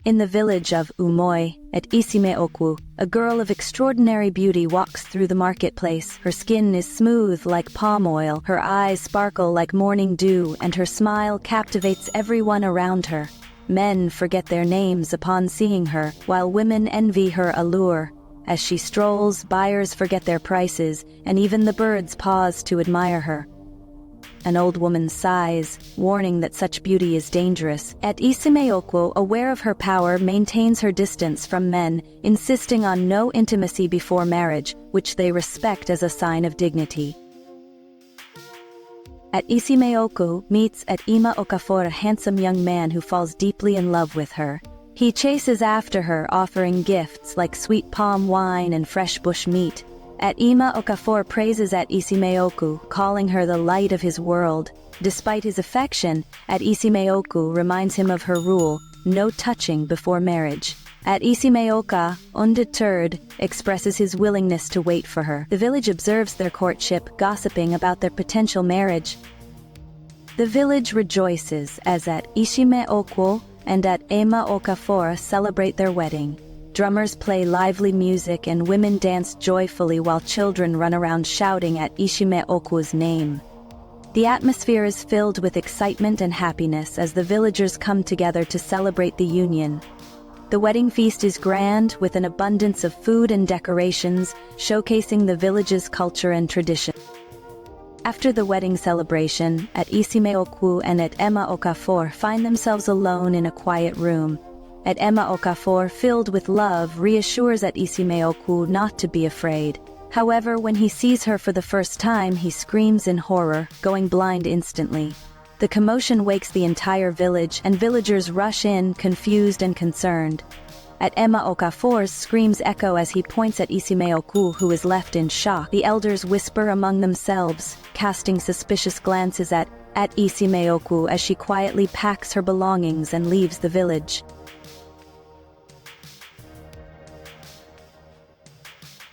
In the village of Umoi, at Isimeoku, a girl of extraordinary beauty walks through the marketplace. Her skin is smooth like palm oil, her eyes sparkle like morning dew, and her smile captivates everyone around her. Men forget their names upon seeing her, while women envy her allure. As she strolls, buyers forget their prices, and even the birds pause to admire her. An old woman sighs, warning that such beauty is dangerous. At Isimeoku, aware of her power, maintains her distance from men, insisting on no intimacy before marriage, which they respect as a sign of dignity. At Isimeoku meets at Ima Okafor a handsome young man who falls deeply in love with her. He chases after her, offering gifts like sweet palm wine and fresh bush meat. At Ima Okafor praises at Isimeoku, calling her the light of his world. Despite his affection, at Isimeoku reminds him of her rule, no touching before marriage. At Isimeoka, undeterred, expresses his willingness to wait for her. The village observes their courtship, gossiping about their potential marriage. The village rejoices as at Isimeoku and at Ima Okafor celebrate their wedding. Drummers play lively music and women dance joyfully while children run around shouting at Isimeoku's name. The atmosphere is filled with excitement and happiness as the villagers come together to celebrate the union. The wedding feast is grand, with an abundance of food and decorations, showcasing the village's culture and tradition. After the wedding celebration, at Isimeoku and at Ima Okafor find themselves alone in a quiet room. At Ima Okafor, filled with love, reassures at Isimeoku not to be afraid. However, when he sees her for the first time, he screams in horror, going blind instantly. The commotion wakes the entire village, and villagers rush in, confused and concerned. At Ima Okafor's screams echo as he points at Isimeoku, who is left in shock. The elders whisper among themselves, casting suspicious glances at Isimeoku as she quietly packs her belongings and leaves the village.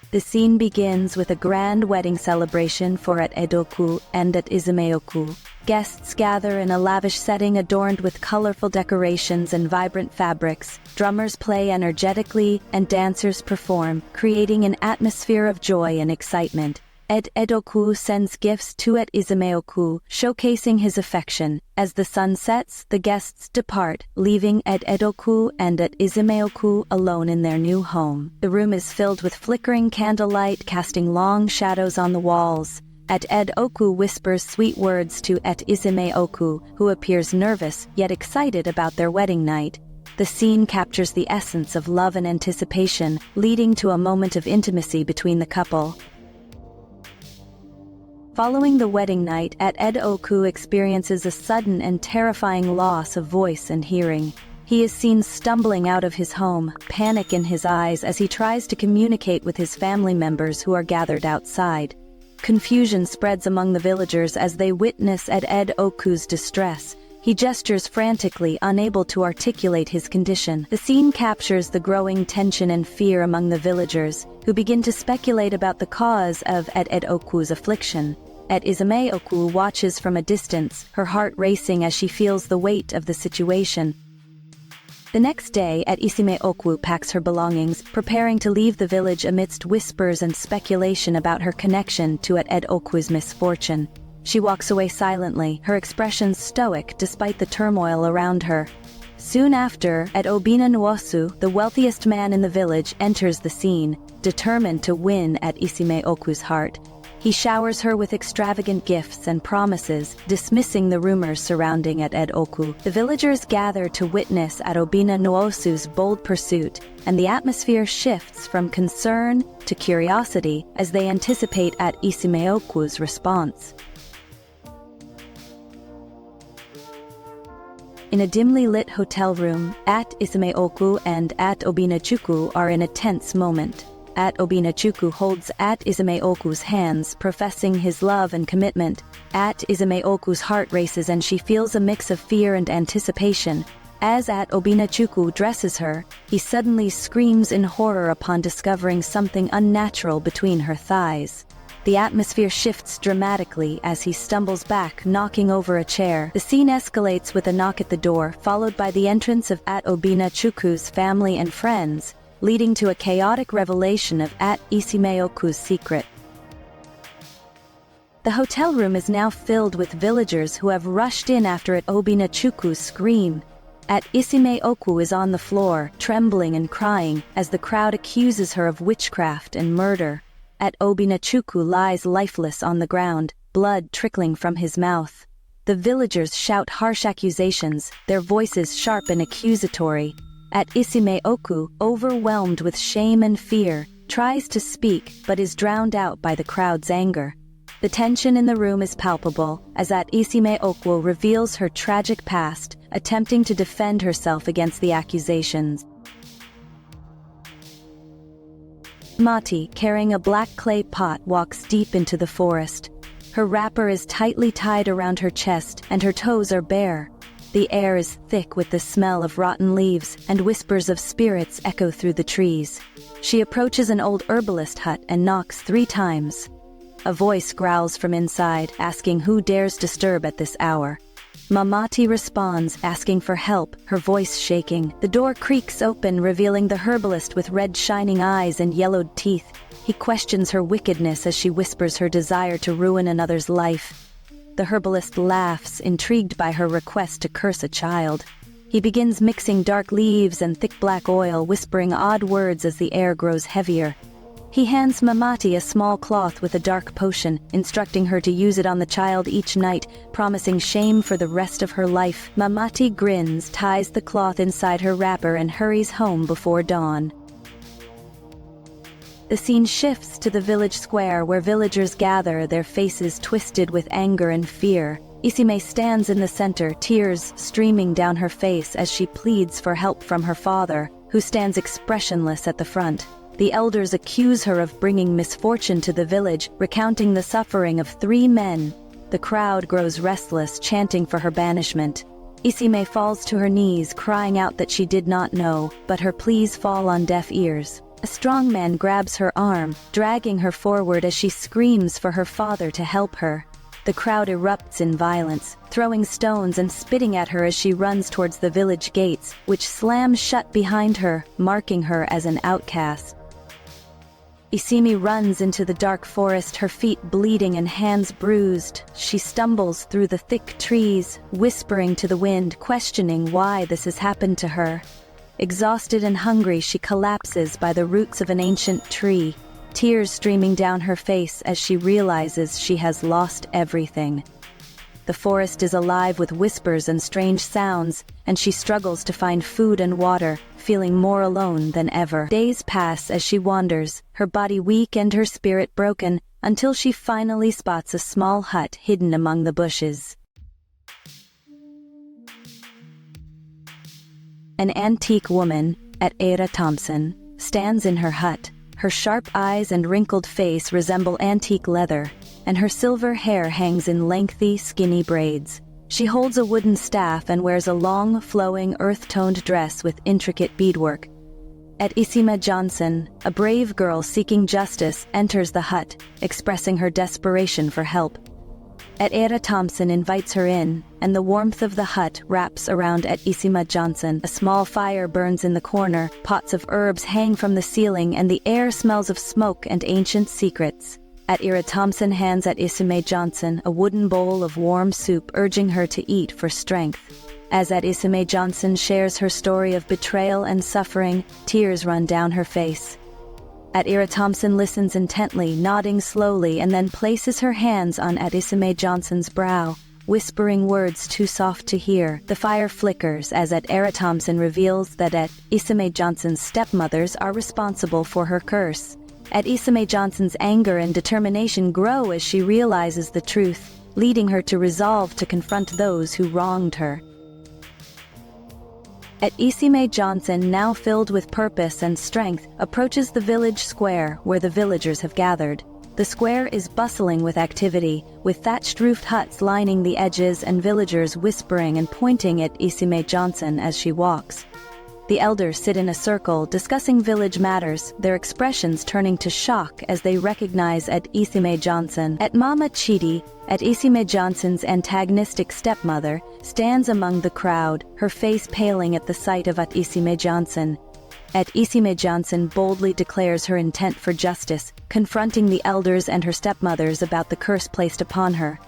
The scene begins with a grand wedding celebration for at Edoku and at Isimeoku. Guests gather in a lavish setting adorned with colorful decorations and vibrant fabrics. Drummers play energetically and dancers perform, creating an atmosphere of joy and excitement. Ed Edoku sends gifts to Ed Isimeoku, showcasing his affection. As the sun sets, the guests depart, leaving Ed Edoku and Ed Isimeoku alone in their new home. The room is filled with flickering candlelight, casting long shadows on the walls. Ed Oku whispers sweet words to Ed Isimeoku, who appears nervous yet excited about their wedding night. The scene captures the essence of love and anticipation, leading to a moment of intimacy between the couple. Following the wedding night, Ed Oku experiences a sudden and terrifying loss of voice and hearing. He is seen stumbling out of his home, panic in his eyes as he tries to communicate with his family members who are gathered outside. Confusion spreads among the villagers as they witness Ed Oku's distress. He gestures frantically, unable to articulate his condition. The scene captures the growing tension and fear among the villagers, who begin to speculate about the cause of Ed Oku's affliction. Ed Isimeoku watches from a distance, her heart racing as she feels the weight of the situation. The next day, Ed Isimeoku packs her belongings, preparing to leave the village amidst whispers and speculation about her connection to Ed Oku's misfortune. She walks away silently, her expression stoic despite the turmoil around her. Soon after, Ed Obina Nwosu, the wealthiest man in the village, enters the scene, determined to win Ed Isimeoku's heart. He showers her with extravagant gifts and promises, dismissing the rumors surrounding Ed Oku. The villagers gather to witness Obina Nwosu's bold pursuit, and the atmosphere shifts from concern to curiosity as they anticipate Isimeoku's response. In a dimly lit hotel room, Isimeoku and Obinachuku are in a tense moment. Obinachuku holds Isimeoku's hands, professing his love and commitment. Isimeoku's heart races and she feels a mix of fear and anticipation. As Obinachuku dresses her, he suddenly screams in horror upon discovering something unnatural between her thighs. The atmosphere shifts dramatically as he stumbles back, knocking over a chair. The scene escalates with a knock at the door, followed by the entrance of Obina-chuku's family and friends, leading to a chaotic revelation of Isime-oku's secret. The hotel room is now filled with villagers who have rushed in after Obina-chuku's scream. Isime-oku is on the floor, trembling and crying, as the crowd accuses her of witchcraft and murder. Obina-chuku lies lifeless on the ground, blood trickling from his mouth. The villagers shout harsh accusations, their voices sharp and accusatory. Isime-oku, overwhelmed with shame and fear, tries to speak but is drowned out by the crowd's anger. The tension in the room is palpable, as Isime-oku reveals her tragic past, attempting to defend herself against the accusations. Mati, carrying a black clay pot, walks deep into the forest. Her wrapper is tightly tied around her chest, and her toes are bare. The air is thick with the smell of rotten leaves, and whispers of spirits echo through the trees. She approaches an old herbalist hut and knocks 3 times. A voice growls from inside, asking who dares disturb at this hour. Mati responds, asking for help, her voice shaking. The door creaks open, revealing the herbalist with red shining eyes and yellowed teeth. He questions her wickedness as she whispers her desire to ruin another's life. The herbalist laughs, intrigued by her request to curse a child. He begins mixing dark leaves and thick black oil, whispering odd words as the air grows heavier. He hands Mati a small cloth with a dark potion, instructing her to use it on the child each night, promising shame for the rest of her life. Mati grins, ties the cloth inside her wrapper and hurries home before dawn. The scene shifts to the village square where villagers gather, their faces twisted with anger and fear. Isime stands in the center, tears streaming down her face as she pleads for help from her father, who stands expressionless at the front. The elders accuse her of bringing misfortune to the village, recounting the suffering of 3 men. The crowd grows restless, chanting for her banishment. Isime falls to her knees, crying out that she did not know, but her pleas fall on deaf ears. A strong man grabs her arm, dragging her forward as she screams for her father to help her. The crowd erupts in violence, throwing stones and spitting at her as she runs towards the village gates, which slam shut behind her, marking her as an outcast. Isime runs into the dark forest, her feet bleeding and hands bruised. She stumbles through the thick trees, whispering to the wind, questioning why this has happened to her. Exhausted and hungry, she collapses by the roots of an ancient tree, tears streaming down her face as she realizes she has lost everything. The forest is alive with whispers and strange sounds, and she struggles to find food and water, feeling more alone than ever. Days pass as she wanders, her body weak and her spirit broken, until she finally spots a small hut hidden among the bushes. An antique woman, Era Thompson, stands in her hut. Her sharp eyes and wrinkled face resemble antique leather, and her silver hair hangs in lengthy, skinny braids. She holds a wooden staff and wears a long, flowing, earth-toned dress with intricate beadwork. Isime Johnson, a brave girl seeking justice, enters the hut, expressing her desperation for help. Era Thompson invites her in, and the warmth of the hut wraps around Isime Johnson. A small fire burns in the corner, pots of herbs hang from the ceiling, and the air smells of smoke and ancient secrets. Era Thompson hands Isime Johnson a wooden bowl of warm soup, urging her to eat for strength. As Isime Johnson shares her story of betrayal and suffering, tears run down her face. Era Thompson listens intently, nodding slowly, and then places her hands on Isime Johnson's brow, whispering words too soft to hear. The fire flickers as Era Thompson reveals that Isime Johnson's stepmothers are responsible for her curse. Isime Johnson's anger and determination grow as she realizes the truth, leading her to resolve to confront those who wronged her. Isime Johnson, now filled with purpose and strength, approaches the village square where the villagers have gathered. The square is bustling with activity, with thatched-roofed huts lining the edges and villagers whispering and pointing at Isime Johnson as she walks. The elders sit in a circle discussing village matters, their expressions turning to shock as they recognize Isime Johnson. Mama Chidi, Isime Johnson's antagonistic stepmother, stands among the crowd, her face paling at the sight of Isime Johnson. Isime Johnson boldly declares her intent for justice, confronting the elders and her stepmothers about the curse placed upon her.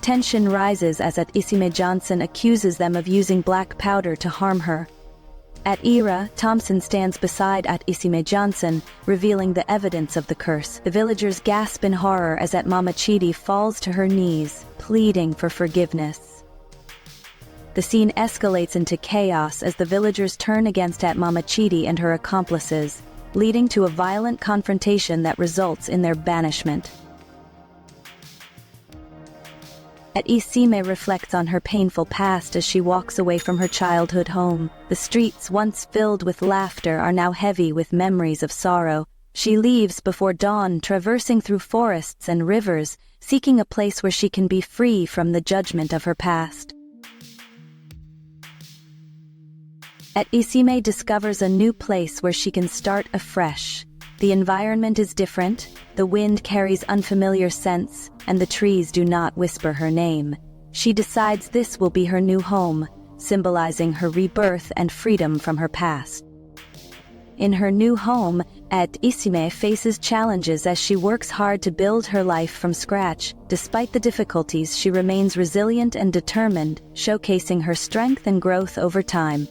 Tension rises as Isime Johnson accuses them of using black powder to harm her. Ira, Thompson stands beside Isime Johnson, revealing the evidence of the curse. The villagers gasp in horror as Mama Chidi falls to her knees, pleading for forgiveness. The scene escalates into chaos as the villagers turn against Mama Chidi and her accomplices, leading to a violent confrontation that results in their banishment. Isime reflects on her painful past as she walks away from her childhood home. The streets, once filled with laughter, are now heavy with memories of sorrow. She leaves before dawn, traversing through forests and rivers, seeking a place where she can be free from the judgment of her past. Isime discovers a new place where she can start afresh. The environment is different, the wind carries unfamiliar scents, and the trees do not whisper her name. She decides this will be her new home, symbolizing her rebirth and freedom from her past. In her new home, Isime faces challenges as she works hard to build her life from scratch. Despite the difficulties, she remains resilient and determined, showcasing her strength and growth over time.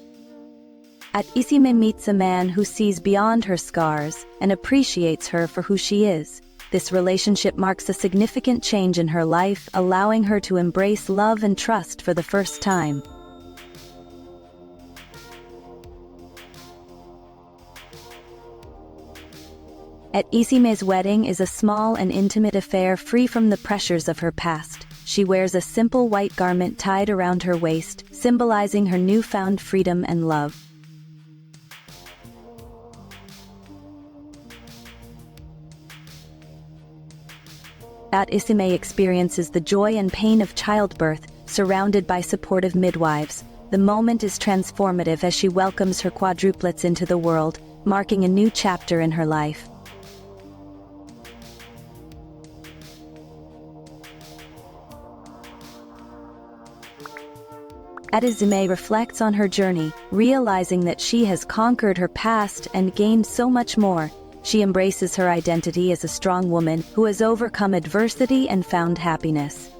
Isime meets a man who sees beyond her scars and appreciates her for who she is. This relationship marks a significant change in her life, allowing her to embrace love and trust for the first time. Isime's wedding is a small and intimate affair free from the pressures of her past. She wears a simple white garment tied around her waist, symbolizing her newfound freedom and love. Isime experiences the joy and pain of childbirth, surrounded by supportive midwives. The moment is transformative as she welcomes her quadruplets into the world, marking a new chapter in her life. Isime reflects on her journey, realizing that she has conquered her past and gained so much more. She embraces her identity as a strong woman who has overcome adversity and found happiness.